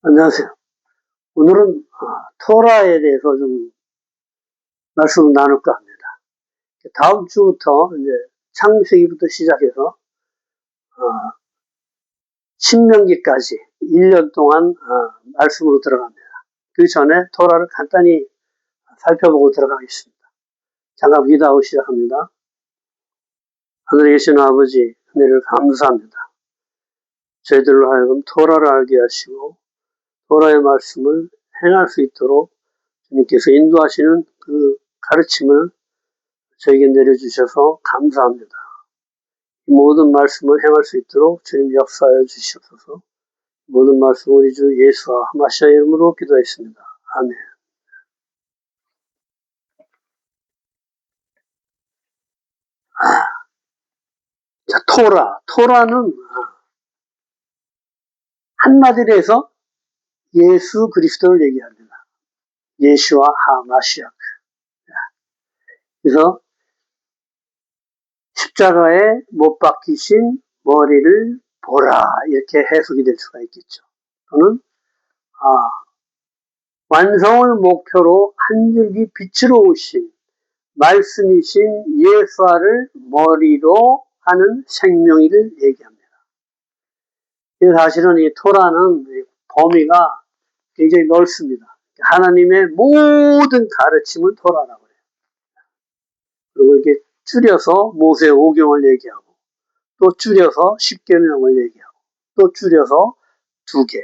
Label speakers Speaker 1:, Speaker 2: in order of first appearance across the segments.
Speaker 1: 안녕하세요. 오늘은 토라에 대해서 좀 말씀을 나눌까 합니다. 다음 주부터 이제 창세기부터 시작해서 신명기까지 1년 동안 말씀으로 들어갑니다. 그 전에 토라를 간단히 살펴보고 들어가겠습니다. 잠깐 기도하고 시작합니다. 하늘에 계신 아버지, 은혜를 감사합니다. 저희들로 하여금 토라를 알게 하시고 토라의 말씀을 행할 수 있도록 주님께서 인도하시는 그 가르침을 저에게 내려주셔서 감사합니다. 이 모든 말씀을 행할 수 있도록 주님 역사하여 주시옵소서. 모든 말씀 우리 주 예수와 마시아 이름으로 기도했습니다. 아멘. 자, 토라는 한마디로 해서 예수 그리스도를 얘기합니다. 예수와 하마시아. 그래서 십자가에 못 박히신 머리를 보라, 이렇게 해석이 될 수가 있겠죠. 또는 완성을 목표로 한 줄기 빛으로 오신 말씀이신 예수와를 머리로 하는 생명이를 얘기합니다. 사실은 이 토라는 범위가 굉장히 넓습니다. 하나님의 모든 가르침을 토라라고 해요. 그리고 이렇게 줄여서 모세 오경을 얘기하고, 또 줄여서 십계명을 얘기하고, 또 줄여서 2개.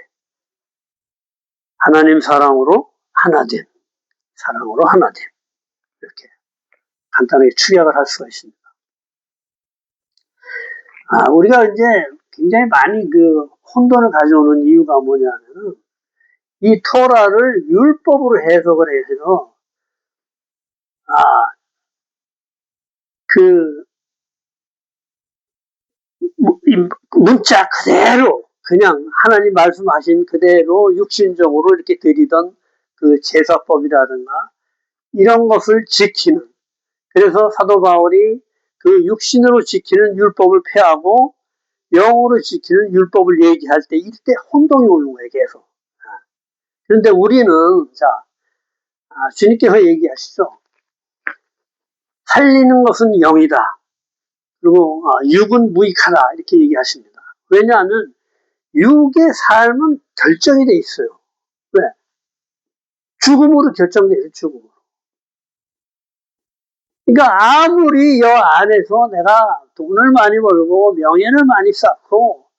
Speaker 1: 하나님 사랑으로 하나됨, 사랑으로 하나됨. 이렇게 간단하게 축약을 할 수가 있습니다. 우리가 이제 굉장히 많이 혼돈을 가져오는 이유가 뭐냐면은, 이 토라를 율법으로 해석을 해서, 문자 그대로, 그냥 하나님 말씀하신 그대로 육신적으로 이렇게 드리던 그 제사법이라든가, 이런 것을 지키는, 그래서 사도 바울이 그 육신으로 지키는 율법을 폐하고, 영으로 지키는 율법을 얘기할 때, 이때 혼동이 오는 거예요, 계속. 그런데 우리는, 주님께서 얘기하시죠. 살리는 것은 영이다. 그리고 육은 무익하다. 이렇게 얘기하십니다. 왜냐하면 육의 삶은 결정이 돼 있어요. 왜? 죽음으로 결정돼 있어요. 죽음으로. 그러니까 아무리 여 안에서 내가 돈을 많이 벌고 명예를 많이 쌓고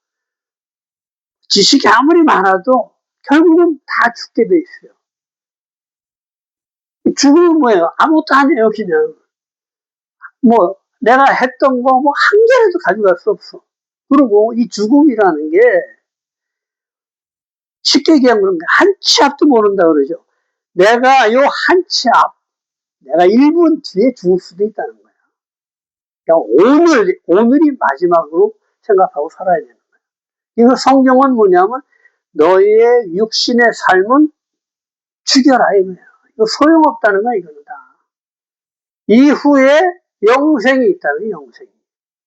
Speaker 1: 지식이 아무리 많아도 결국은 다 죽게 돼 있어요. 죽음은 뭐예요? 아무것도 안 해요. 그냥 내가 했던 거 한 개라도 가져갈 수 없어. 그리고 이 죽음이라는 게 쉽게 얘기하면 그런 거, 한 치 앞도 모른다 그러죠. 내가 요 한 치 앞, 내가 1분 뒤에 죽을 수도 있다는 거야. 그러니까 오늘이 마지막으로 생각하고 살아야 되는 거야. 이거 성경은 뭐냐면, 너희의 육신의 삶은 죽여라, 이거야. 이거 소용없다는 거야, 이거는 다. 이후에 영생이 있다는 영생이.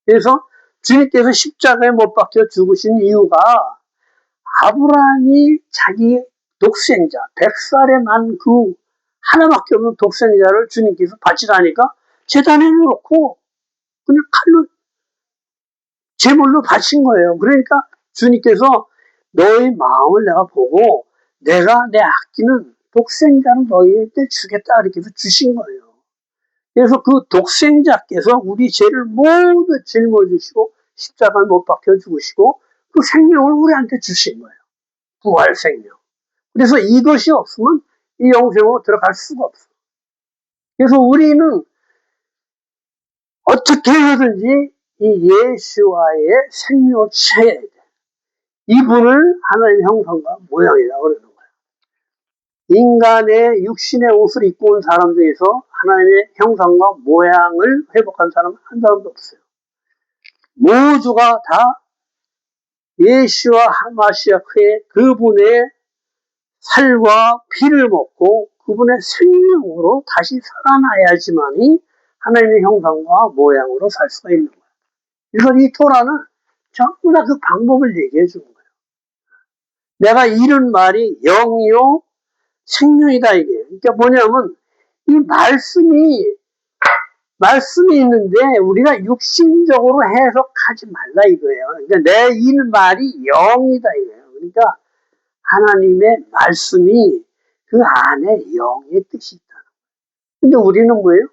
Speaker 1: 그래서 주님께서 십자가에 못 박혀 죽으신 이유가, 아브라함이 자기 독생자, 100살에 난 그 하나밖에 없는 독생자를 주님께서 바치라니까 제단에 놓고 그냥 칼로, 제물로 바친 거예요. 그러니까 주님께서 너의 마음을 내가 보고 내가 내 아끼는 독생자를 너희한테 주겠다, 이렇게 해서 주신 거예요. 그래서 그 독생자께서 우리 죄를 모두 짊어지시고 십자가에 못 박혀 죽으시고 그 생명을 우리한테 주신 거예요. 부활 생명. 그래서 이것이 없으면 이 영생으로 들어갈 수가 없어. 그래서 우리는 어떻게 해서든지 이 예수와의 생명을 취해야 돼. 이분을 하나님의 형상과 모양이라고 그러는 거예요. 인간의 육신의 옷을 입고 온 사람 중에서 하나님의 형상과 모양을 회복한 사람은 한 사람도 없어요. 모두가 다 예수와 하마시아크의 그분의 살과 피를 먹고 그분의 생명으로 다시 살아나야지만이 하나님의 형상과 모양으로 살 수가 있는 거예요. 그래서 이 토라는 전부 다 그 방법을 얘기해 주는 거예요. 내가 잃은 말이 영이요 생명이다 이게. 그러니까 뭐냐면 이 말씀이 있는데 우리가 육신적으로 해석하지 말라 이거예요. 그러니까 내 잃은 말이 영이다 이거예요. 그러니까 하나님의 말씀이 그 안에 영의 뜻이 있다. 근데 우리는 뭐예요?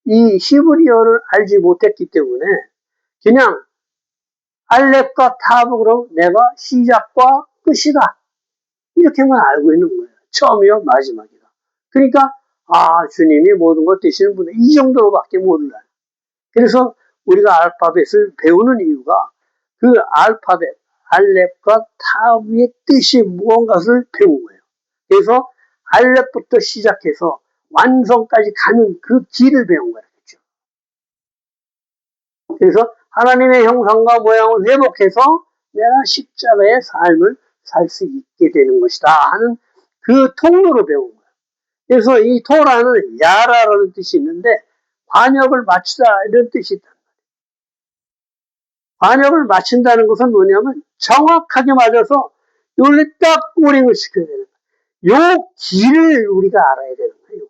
Speaker 1: 이 히브리어를 알지 못했기 때문에 그냥 알렙과 타브로 내가 시작과 끝이다. 이렇게만 알고 있는 거예요. 처음이요, 마지막이다. 그러니까, 주님이 모든 것 되시는 분은 이 정도로밖에 몰라요. 그래서 우리가 알파벳을 배우는 이유가 그 알파벳, 알렙과 타브의 뜻이 무언가를 배운 거예요. 그래서 알렙부터 시작해서 완성까지 가는 그 길을 배운 거예요. 그렇죠? 그래서 하나님의 형상과 모양을 회복해서 내가 십자가의 삶을 살 수 있게 되는 것이다 하는 그 통로로 배운 거예요. 그래서 이 토라는 야라라는 뜻이 있는데 관역을 맞추다 이런 뜻이 있다. 관역을 맞춘다는 것은 뭐냐면 정확하게 맞아서 여기 딱 꼬링을 시켜야 되는 거예요. 요 길을 우리가 알아야 되는 거예요.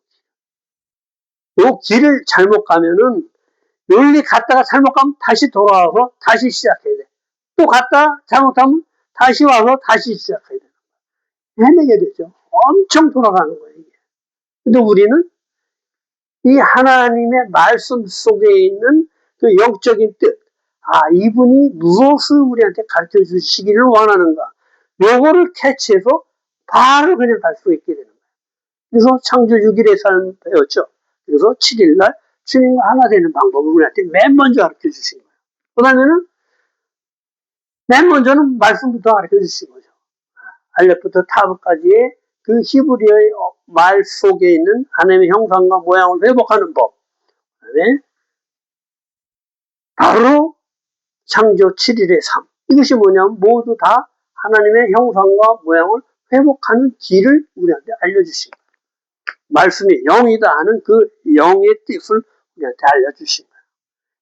Speaker 1: 요 길을 잘못 가면은 여기 갔다가 잘못 가면 다시 돌아와서 다시 시작해야 돼. 또 갔다 잘못하면 다시 와서 다시 시작해야 돼. 헤매게 되죠. 엄청 돌아가는 거예요. 이게. 근데 우리는 이 하나님의 말씀 속에 있는 그 영적인 뜻, 이분이 무엇을 우리한테 가르쳐 주시기를 원하는가. 요거를 캐치해서 바로 그냥 갈 수 있게 되는 거예요. 그래서 창조 6일의 삶 배웠죠. 그래서 7일날 주님과 하나 되는 방법을 우리한테 맨 먼저 가르쳐 주신 거예요. 그 다음에는 맨 먼저는 말씀부터 가르쳐 주신 거죠. 알렙부터 타브까지의 그 히브리어의 말 속에 있는 하나님의 형상과 모양을 회복하는 법. 그다음에 바로 창조 7일의 삶. 이것이 뭐냐면 모두 다 하나님의 형상과 모양을 회복하는 길을 우리한테 알려주신 거예요. 말씀이 영이다 하는 그 영의 뜻을 우리한테 알려주신 거예요.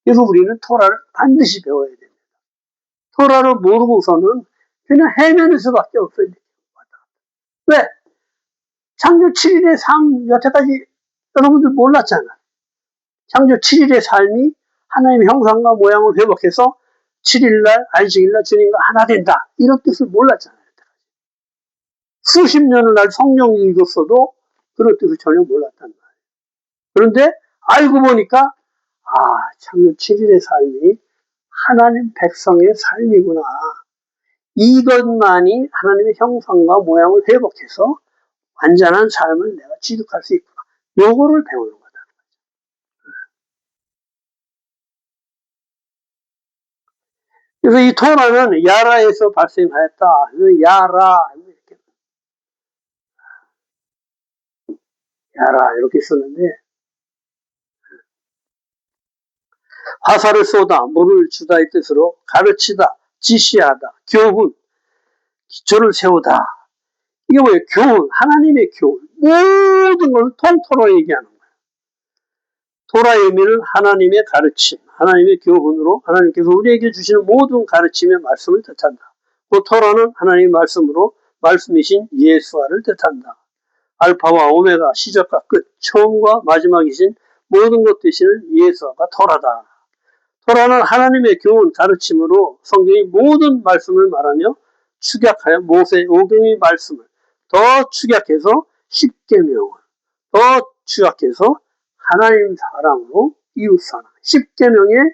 Speaker 1: 그래서 우리는 토라를 반드시 배워야 됩니다. 토라를 모르고서는 그냥 헤매는 수밖에 없어요. 왜? 창조 7일의 삶 여태까지 여러분들 몰랐잖아. 창조 7일의 삶이 하나님의 형상과 모양을 회복해서 7일날 안식일날 주님과 하나 된다. 이런 뜻을 몰랐잖아요. 수십 년을 날 성령 읽었어도 그런 뜻을 전혀 몰랐단 말이에요. 그런데 알고 보니까 창조 7일의 삶이 하나님 백성의 삶이구나. 이것만이 하나님의 형상과 모양을 회복해서 완전한 삶을 내가 지득할 수 있구나. 요거를 배우는 거다. 그래서 이 토라는 야라에서 발생하였다. 야라 이렇게 쓰는데 화살을 쏘다, 물을 주다의 뜻으로 가르치다, 지시하다, 교훈, 기초를 세우다. 이게 뭐예요? 교훈, 하나님의 교훈. 모든 걸 통틀어 얘기하는 거예요. 토라의 의미는 하나님의 가르침, 하나님의 교훈으로 하나님께서 우리에게 주시는 모든 가르침의 말씀을 뜻한다. 그 토라는 하나님의 말씀으로 말씀이신 예수와를 뜻한다. 알파와 오메가, 시작과 끝, 처음과 마지막이신 모든 것 되시는 예수와가 토라다. 토라는 하나님의 교훈, 가르침으로 성경의 모든 말씀을 말하며 축약하여 모세의 오경의 말씀을 더 축약해서 십계명을 더 축약해서 하나님 사랑으로 이웃 사랑. 10계명의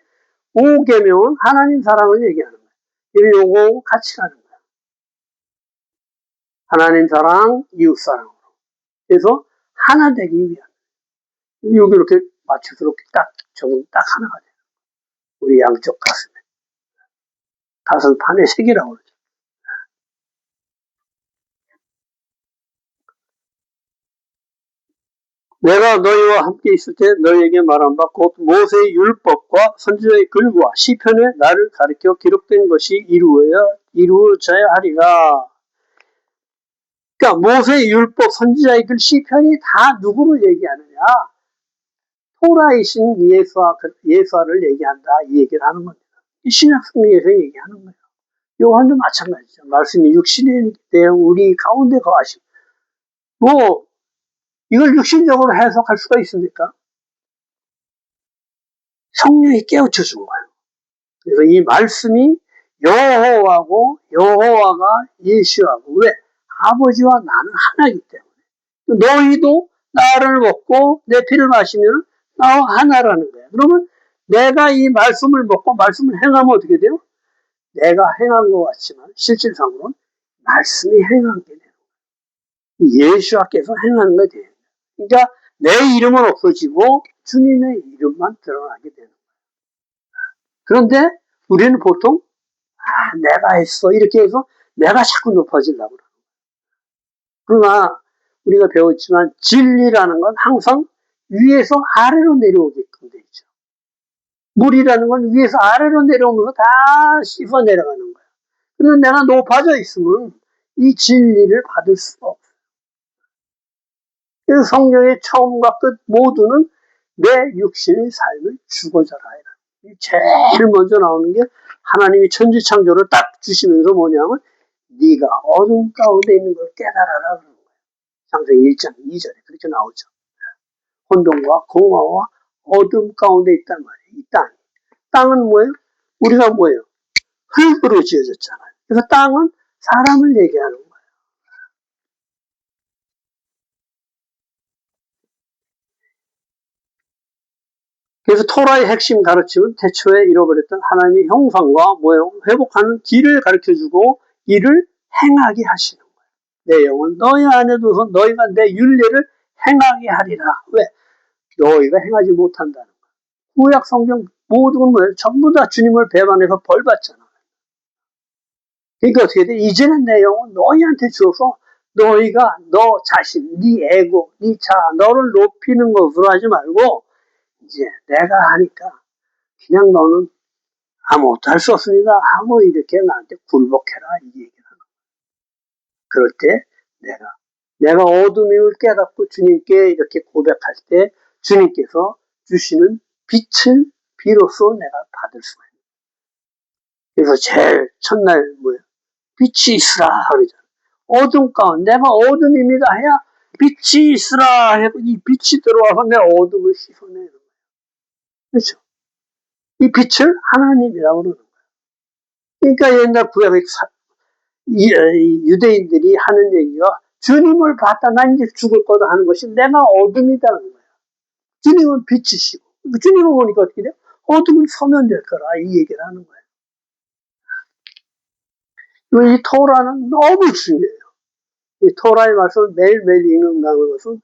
Speaker 1: 5계명은 하나님 사랑을 얘기하는 거예요. 이 요거 같이 가는 거예요. 하나님 사랑, 이웃 사랑으로. 그래서 하나 되기 위한. 여기 이렇게 맞춰서 이렇게 딱 적으면 딱 하나가 돼요. 우리 양쪽 가슴에. 다섯 판의 색이라고 그러죠. 내가 너희와 함께 있을 때 너희에게 말한 바 곧 모세의 율법과 선지자의 글과 시편에 나를 가르쳐 기록된 것이 이루어져야 하리라. 그러니까 모세의 율법, 선지자의 글, 시편이 다 누구를 얘기하느냐? 토라이신 예수와를 얘기한다. 이 얘기를 하는 겁니다. 신약 성경에서 얘기하는 거예요. 요한도 마찬가지죠. 말씀이 육신이 되어 우리 가운데 거하시고, 뭐 이걸 육신적으로 해석할 수가 있습니까? 성령이 깨우쳐 준 거예요. 그래서 이 말씀이 여호와고 여호와가 예수하고, 왜? 아버지와 나는 하나이기 때문에. 너희도 나를 먹고 내 피를 마시면 나와 하나라는 거예요. 그러면 내가 이 말씀을 먹고 말씀을 행하면 어떻게 돼요? 내가 행한 것 같지만 실질상으로는 말씀이 행한 게 돼요. 예수께서 행하는 게 돼요. 그러니까 내 이름은 없어지고 주님의 이름만 드러나게 되는 거예요. 그런데 우리는 보통 내가 했어 이렇게 해서 내가 자꾸 높아지려고 그래요. 그러나 우리가 배웠지만 진리라는 건 항상 위에서 아래로 내려오게끔 되어 있죠. 물이라는 건 위에서 아래로 내려오면서 다 씹어 내려가는 거예요. 그런데 내가 높아져 있으면 이 진리를 받을 수가 없어요. 그래서 성경의 처음과 끝 모두는 내 육신의 삶을 죽어져라. 제일 먼저 나오는 게 하나님이 천지창조를 딱 주시면서 뭐냐면 네가 어둠 가운데 있는 걸 깨달아라. 그러는 거예요. 창세기 1장 2절에 그렇게 나오죠. 혼돈과 공허와 어둠 가운데 있단 말이에요. 이 땅. 땅은 뭐예요? 우리가 뭐예요? 흙으로 지어졌잖아요. 그래서 땅은 사람을 얘기하는 거예요. 그래서 토라의 핵심 가르침은 태초에 잃어버렸던 하나님의 형상과 모형, 회복하는 길을 가르쳐주고 이를 행하게 하시는 거예요. 내 영은 너희 안에 두서 너희가 내 율례를 행하게 하리라. 왜? 너희가 행하지 못한다는 거예요. 구약 성경 모두는 뭐예요? 전부 다 주님을 배반해서 벌 받잖아. 그러니까 어떻게 돼? 이제는 내 영은 너희한테 주어서 너희가 너 자신, 네 에고, 네 자아, 너를 높이는 것으로 하지 말고 이제 내가 하니까 그냥 너는 아무것도 할 수 없습니다 하고 이렇게 나한테 굴복해라 이 얘기를 하는 거예요. 그럴 때 내가 어둠임을 깨닫고 주님께 이렇게 고백할 때 주님께서 주시는 빛을 비로소 내가 받을 수가 있는 거예요. 그래서 제일 첫날 뭐예요? 빛이 있으라 그러잖아요. 어둠 가운데 내가 어둠입니다 해야 빛이 있으라 해도 이 빛이 들어와서 내 어둠을 씻어내는 거예요. 그렇죠? 이 빛을 하나님이라고 그러는 거예요. 그러니까 옛날 구약의 유대인들이 하는 얘기가 주님을 봤다 난 이제 죽을 거다 하는 것이 내가 어둠이다는 거예요. 주님은 빛이시고 주님을 보니까 어떻게 돼요? 어둠은 소멸될 거라 이 얘기를 하는 거예요. 이 토라는 너무 중요해요. 이 토라의 말씀을 매일매일 읽는다는 것은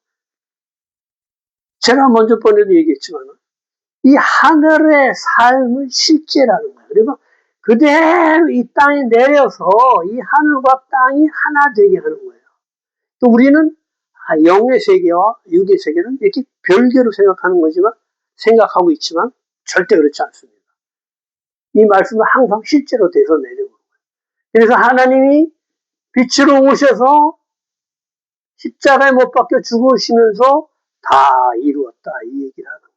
Speaker 1: 제가 먼저 번에도 얘기했지만 이 하늘의 삶은 실제라는 거예요. 그리고 그대로 이 땅에 내려서 이 하늘과 땅이 하나 되게 하는 거예요. 또 우리는 영의 세계와 육의 세계는 이렇게 별개로 생각하고 있지만 절대 그렇지 않습니다. 이 말씀은 항상 실제로 돼서 내려오는 거예요. 그래서 하나님이 빛으로 오셔서 십자가에 못 박혀 죽으시면서 다 이루었다 이 얘기를 하는 거예요.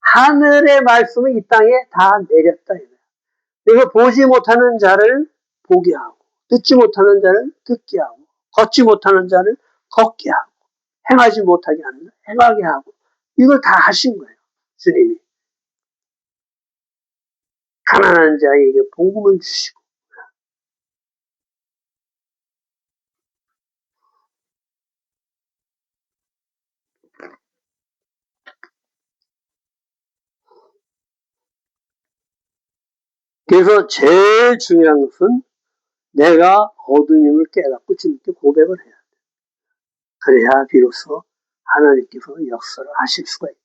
Speaker 1: 하늘의 말씀은 이 땅에 다 내렸다 이거예요. 그래서 보지 못하는 자를 보게 하고 듣지 못하는 자를 듣게 하고 걷지 못하는 자를 걷게 하고 행하지 못하게 하는 자 행하게 하고 이걸 다 하신 거예요. 주님이. 가난한 자에게 복음을 주시고 그래서 제일 중요한 것은 내가 어둠임을 깨닫고 주님께 고백을 해야 돼. 그래야 비로소 하나님께서 역사를 하실 수가 있다.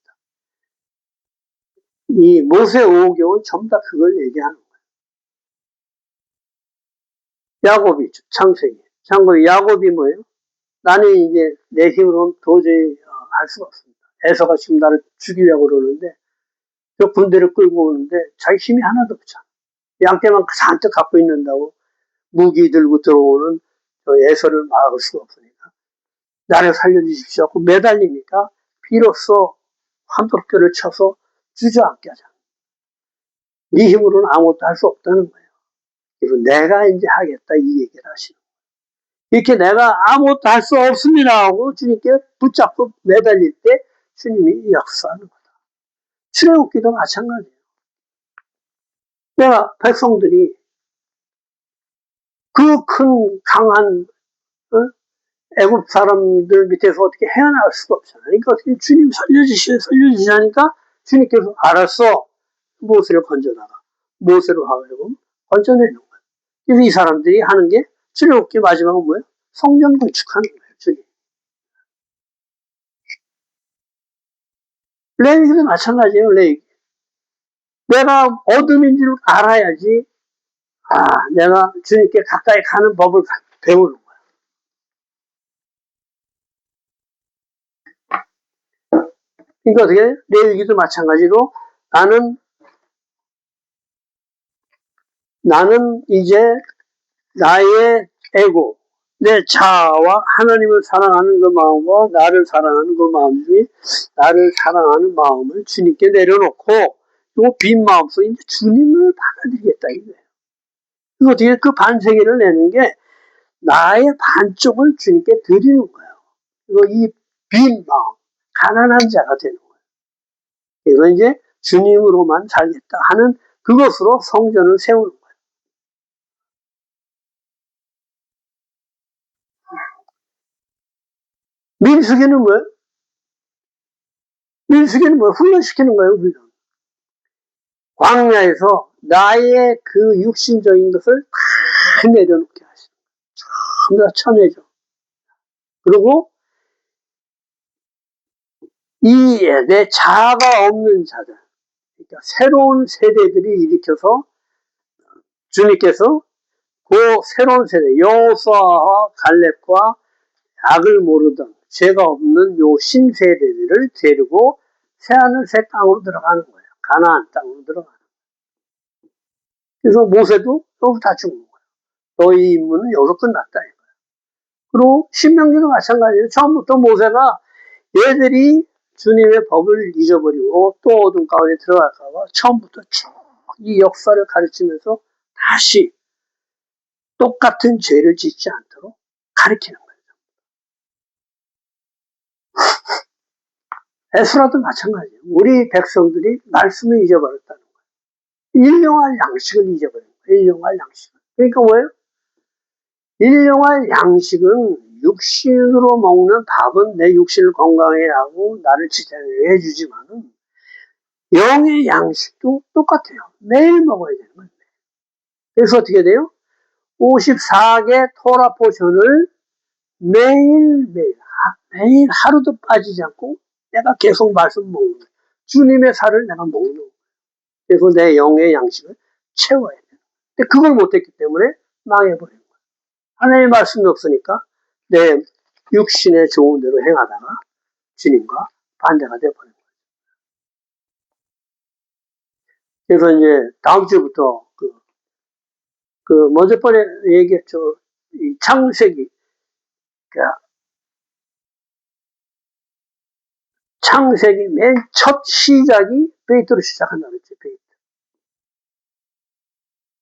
Speaker 1: 이 모세 오경은 전부 다 그걸 얘기하는 거예요. 야곱이 창세기. 야곱이 뭐예요? 나는 이제 내 힘으로는 도저히 할 수가 없습니다. 에서가 지금 나를 죽이려고 그러는데 저 군대를 끌고 오는데 자기 힘이 하나도 없잖아. 양떼만 잔뜩 갖고 있는다고 무기 들고 들어오는 에서를 막을 수가 없으니까 나를 살려주십시오 하고 매달리니까 비로소 환도뼈를 쳐서 주저앉게 하잖아. 네 힘으로는 아무것도 할 수 없다는 거예요. 그리고 내가 이제 하겠다 이 얘기를 하시는 거예요. 이렇게 내가 아무것도 할 수 없습니다 하고 주님께 붙잡고 매달릴 때 주님이 역사하는 거다. 출애굽기도 마찬가지예요. 내가 백성들이 그 큰 강한 애굽 사람들 밑에서 어떻게 헤어나올 수가 없잖아요. 그러니까 어떻게 주님 살려주시니까 주님께서 알았어. 모세를 건져다가 모세로 하려고 건져내는 거예요. 그래서 이 사람들이 하는 게 출애굽기 마지막은 뭐예요? 성전 건축하는 거예요. 주님. 레위기도 마찬가지예요. 레위기. 내가 어둠인 줄 알아야지 내가 주님께 가까이 가는 법을 배우는 거예요. 그러니까 어떻게 레위기도 마찬가지로 나는 이제 나의 에고, 내 자아와 하나님을 사랑하는 그 마음과 나를 사랑하는 그 마음 중에 나를 사랑하는 마음을 주님께 내려놓고 요 빈 마음 속에 이제 주님을 받아들이겠다 이거예요. 그리고 어떻게 그 반세계를 내는 게 나의 반쪽을 주님께 드리는 거예요. 그리고 이 빈 마음, 가난한 자가 되는 거예요. 그래서 이제 주님으로만 살겠다 하는 그것으로 성전을 세우는 거예요. 민수기는 뭐예요? 민수기는 뭐예요? 훈련시키는 거예요, 훈련. 광야에서 나의 그 육신적인 것을 다 내려놓게 하시는 거예요. 전부 다 쳐내죠. 그리고 이 내 자아가 없는 자들, 그러니까 새로운 세대들이 일으켜서 주님께서 그 새로운 세대, 여호수아와 갈렙과 악을 모르던 죄가 없는 요 신세대들을 데리고 새하늘 새 땅으로 들어가는 거예요. 가나안 땅으로 들어가는 거예요. 그래서 모세도 여기 다 죽는 거예요. 너희 임무는 여기서 끝났다 이거예요. 그리고 신명기도 마찬가지예요. 처음부터 모세가 얘들이 주님의 법을 잊어버리고 또 어둠 가운데 들어갈까봐 처음부터 쭉 이 역사를 가르치면서 다시 똑같은 죄를 짓지 않도록 가르치는 거예요. 에스라도 마찬가지예요. 우리 백성들이 말씀을 잊어버렸다는 거예요. 일용할 양식을 잊어버린 거예요. 일용할 양식을. 그러니까 뭐예요? 일용할 양식은 육신으로 먹는 밥은 내 육신을 건강하게 하고 나를 지탱해 해주지만은 영의 양식도 똑같아요. 매일 먹어야 되는 거예요. 그래서 어떻게 돼요? 54개 토라 포션을 매일 하루도 빠지지 않고 내가 계속 말씀 먹는 거예요. 주님의 살을 내가 먹는 거예요. 그래서 내 영의 양식을 채워야 돼요. 근데 그걸 못했기 때문에 망해버린 거예요. 하나님의 말씀이 없으니까 내 육신의 좋은 대로 행하다가 주님과 반대가 되어버린 거예요. 그래서 이제 다음 주부터 먼저 번에 얘기했죠. 이 창세기. 창세기 맨 첫 시작이 베이트로 시작한다 그랬지, 베이트.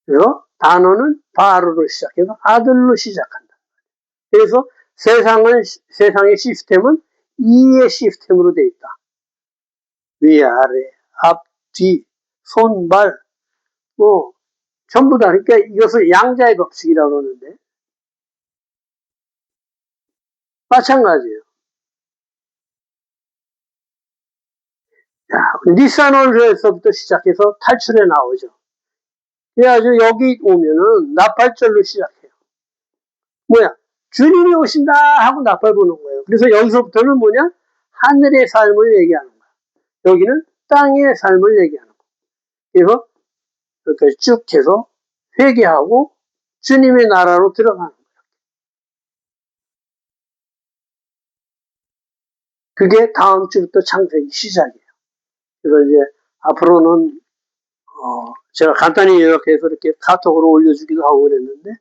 Speaker 1: 그래서 단어는 바로로 시작해서 아들로 시작한다. 그래서 세상의 시스템은 이의 시스템으로 되어 있다. 위, 아래, 앞, 뒤, 손, 발, 전부 다. 그러니까 이것을 양자의 법칙이라고 하는데, 마찬가지예요. 니산월에서부터 시작해서 탈출해 나오죠. 그래가지고 여기 오면은 나팔절로 시작해요. 뭐야? 주님이 오신다 하고 나팔 부는 거예요. 그래서 여기서부터는 뭐냐? 하늘의 삶을 얘기하는 거야. 여기는 땅의 삶을 얘기하는 거야. 그래서 이렇게 쭉 해서 회개하고 주님의 나라로 들어가는 거야. 그게 다음 주부터 창세기 시작이에요. 그래서 이제 앞으로는 제가 간단히 요약해서 이렇게 카톡으로 올려주기도 하고 그랬는데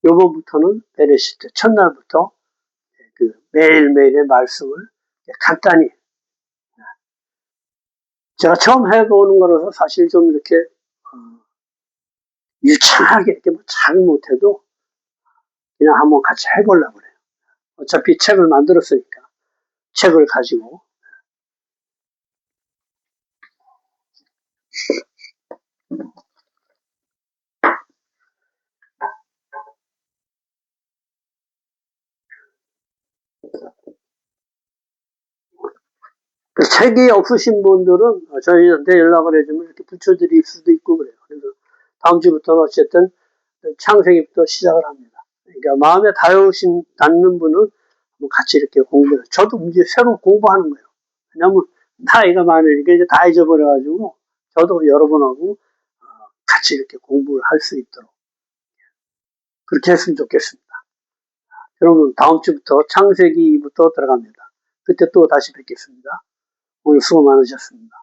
Speaker 1: 요번부터는 베네시트 첫날부터 그 매일매일의 말씀을 간단히 제가 처음 해보는 거라서 사실 좀 이렇게 유창하게 이렇게 뭐 잘 못해도 그냥 한번 같이 해보려고 그래요. 어차피 책을 만들었으니까 책을 가지고. 책이 없으신 분들은 저희한테 연락을 해주면 이렇게 붙여드릴 수도 있고 그래요. 그래서 다음 주부터는 어쨌든 창세기부터 시작을 합니다. 그러니까 마음에 닿는 분은 뭐 같이 이렇게 공부를. 저도 이제 새로 공부하는 거예요. 왜냐면 나이가 많으니까 이제 다 잊어버려가지고 저도 여러분하고 같이 이렇게 공부를 할 수 있도록 그렇게 했으면 좋겠습니다. 그러면 다음 주부터 창세기부터 들어갑니다. 그때 또 다시 뵙겠습니다. 오늘 수고 많으셨습니다.